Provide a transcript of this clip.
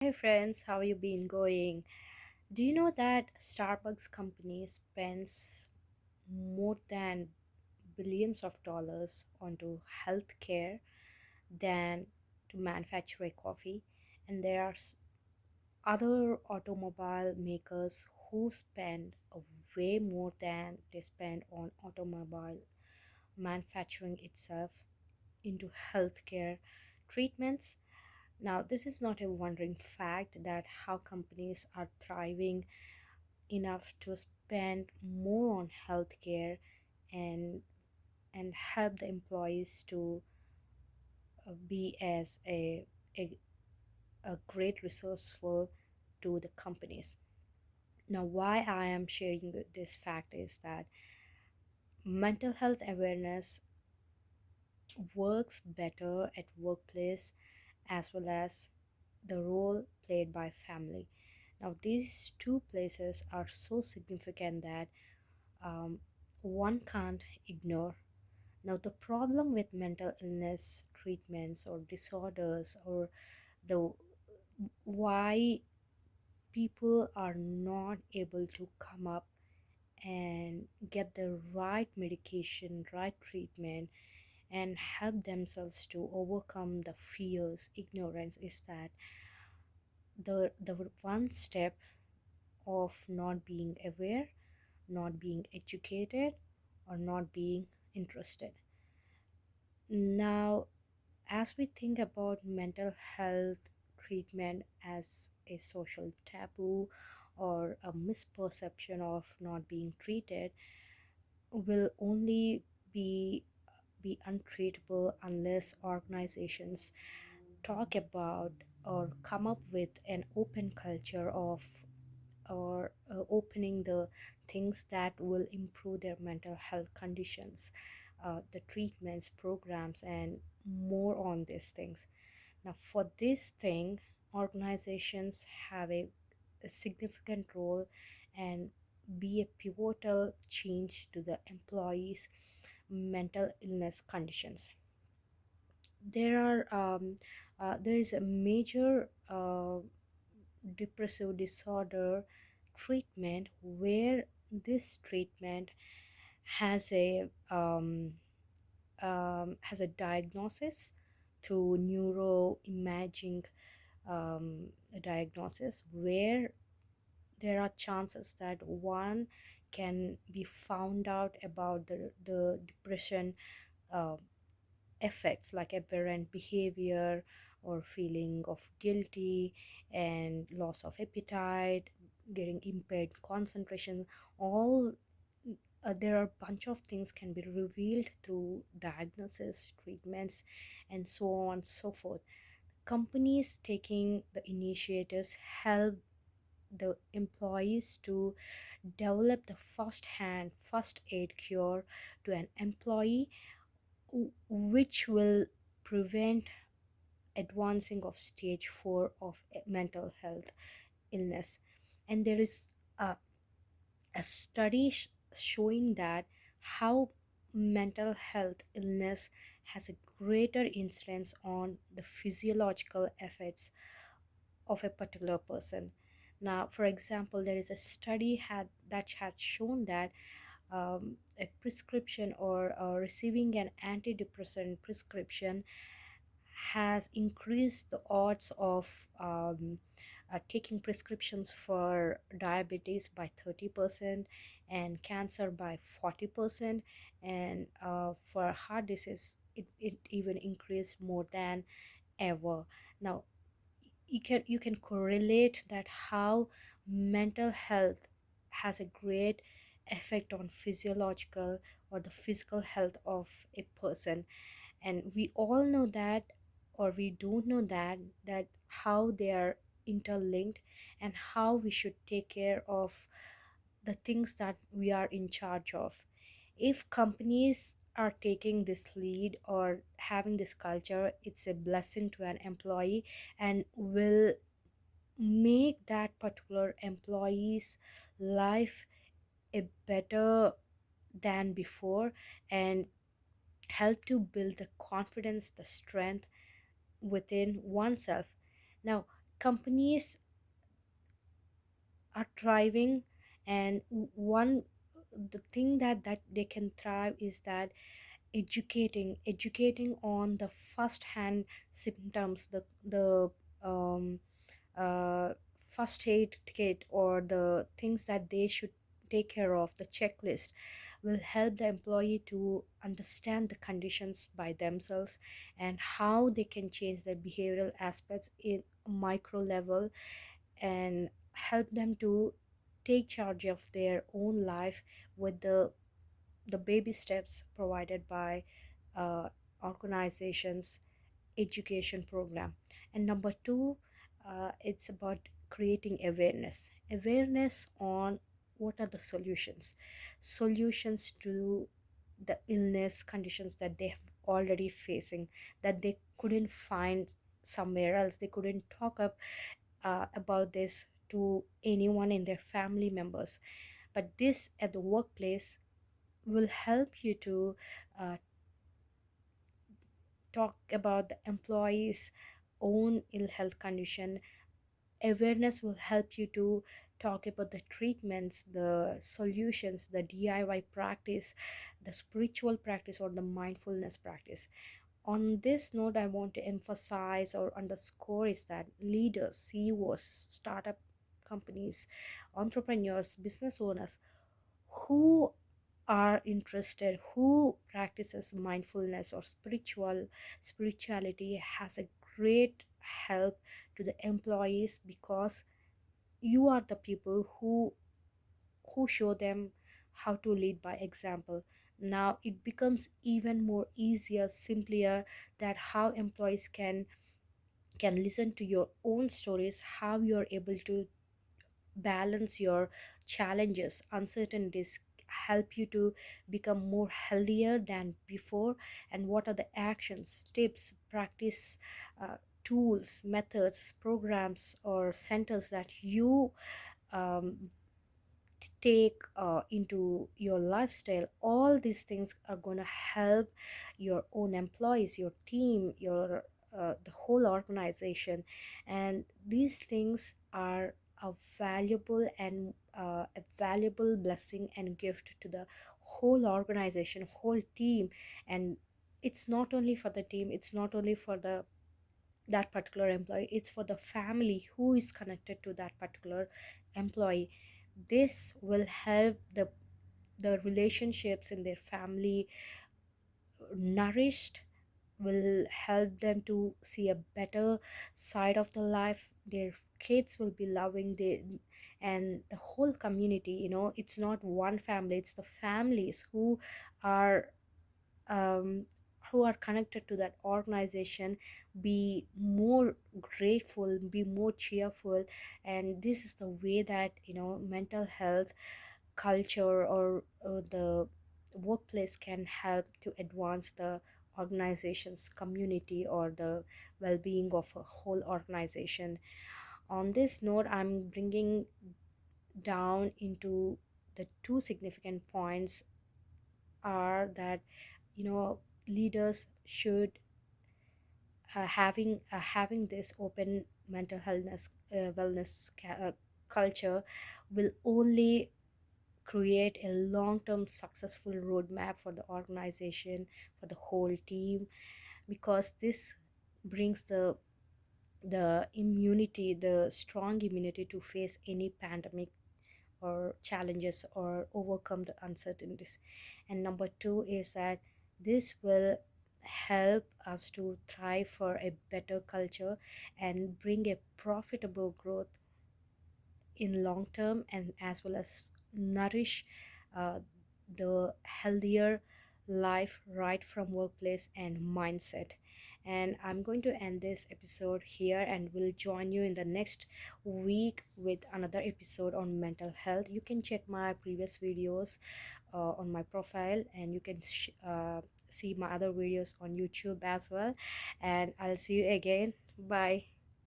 Hey friends, how you been going? Do you know that Starbucks company spends more than billions of dollars onto healthcare than to manufacture a coffee? And there are other automobile makers who spend a way more than they spend on automobile manufacturing itself into healthcare treatments. Now, this is not a wondering fact that how companies are thriving enough to spend more on healthcare and and help the employees to be as a, a great resourceful to the companies. Now, why I am sharing this fact is that mental health awareness works better at workplace as well as the role played by family. Now, these two places are so significant that um, one can't ignore. Now, the problem with mental illness treatments or disorders, or the why people are not able to come up and get the right medication, right treatment, and help themselves to overcome the fears, ignorance is that the one step of not being aware, not being educated, or not being interested. Now, as we think about mental health treatment as a social taboo or a misperception of not being treated, will only be be untreatable unless organizations talk about or come up with an open culture of or opening the things that will improve their mental health conditions, the treatments, programs, and more on these things. Now, for this thing, organizations have a significant role and be a pivotal change to the employees' mental illness conditions. There is a major depressive disorder treatment where this treatment has a diagnosis through neuroimaging diagnosis where there are chances that one can be found out about the depression uh, effects like aberrant behavior or feeling of guilty and loss of appetite, getting impaired concentration. All there are a bunch of things can be revealed through diagnosis, treatments, and so on and so forth. Companies taking the initiatives help the employees to develop the first hand first aid cure to an employee, which will prevent advancing of stage 4 of mental health illness. And there is a study showing that how mental health illness has a greater incidence on the physiological effects of a particular person. Now, for example, there is a study that had shown that a prescription or receiving an antidepressant prescription has increased the odds of taking prescriptions for diabetes by 30% and cancer by 40%, and for heart disease it even increased more than ever. Now, you can correlate that how mental health has a great effect on physiological or the physical health of a person. And we all know that, or we don't know that how they are interlinked and how we should take care of the things that we are in charge of. If companies are taking this lead or having this culture, it's a blessing to an employee and will make that particular employee's life a better than before and help to build the confidence, the strength within oneself. Now, companies are thriving, and one the thing that they can thrive is that educating on the first hand symptoms, the um, uh, first aid kit, or the things that they should take care of, the checklist will help the employee to understand the conditions by themselves and how they can change their behavioral aspects in a micro level, and help them to take charge of their own life with the baby steps provided by uh, organizations education program. And number two, it's about creating awareness on what are the solutions to the illness conditions that they have already facing, that they couldn't find somewhere else, they couldn't talk up about this to anyone in their family members. But this at the workplace will help you to uh, talk about the employees own ill health condition. Awareness will help you to talk about the treatments, the solutions, the DIY practice, the spiritual practice, or the mindfulness practice. On this note, I want to emphasize or underscore is that leaders, CEOs, startup companies, entrepreneurs, business owners who are interested, who practices mindfulness or spirituality, has a great help to the employees, because you are the people who show them how to lead by example. Now it becomes even more easier, simpler, that how employees can listen to your own stories, how you're able to balance your challenges, uncertainties, help you to become more healthier than before, and what are the actions, tips, practice, tools, methods, programs, or centers that you um, take into your lifestyle. All these things are going to help your own employees, your team, your the whole organization. And these things are a valuable and a valuable blessing and gift to the whole organization, whole team. And it's not only for the team, it's not only for the that particular employee, it's for the family who is connected to that particular employee. This will help the relationships in their family nourished, will help them to see a better side of the life. Their kids will be loving the and the whole community, it's not one family, it's the families are um, who are connected to that organization, be more grateful, be more cheerful. And this is the way that mental health culture, or the workplace can help to advance the organization's community or the well-being of a whole organization. On this note, I'm bringing down into the two significant points are that leaders should having this open mental healthness wellness culture will only create a long-term successful roadmap for the organization, for the whole team, because this brings the immunity, the strong immunity to face any pandemic or challenges or overcome the uncertainties. And number two is that this will help us to thrive for a better culture and bring a profitable growth in long term, and as well as nourish uh, the healthier life right from workplace and mindset. And I'm going to end this episode here, and will join you in the next week with another episode on mental health. You can check my previous videos on my profile, and you can see my other videos on YouTube as well. And I'll see you again. Bye.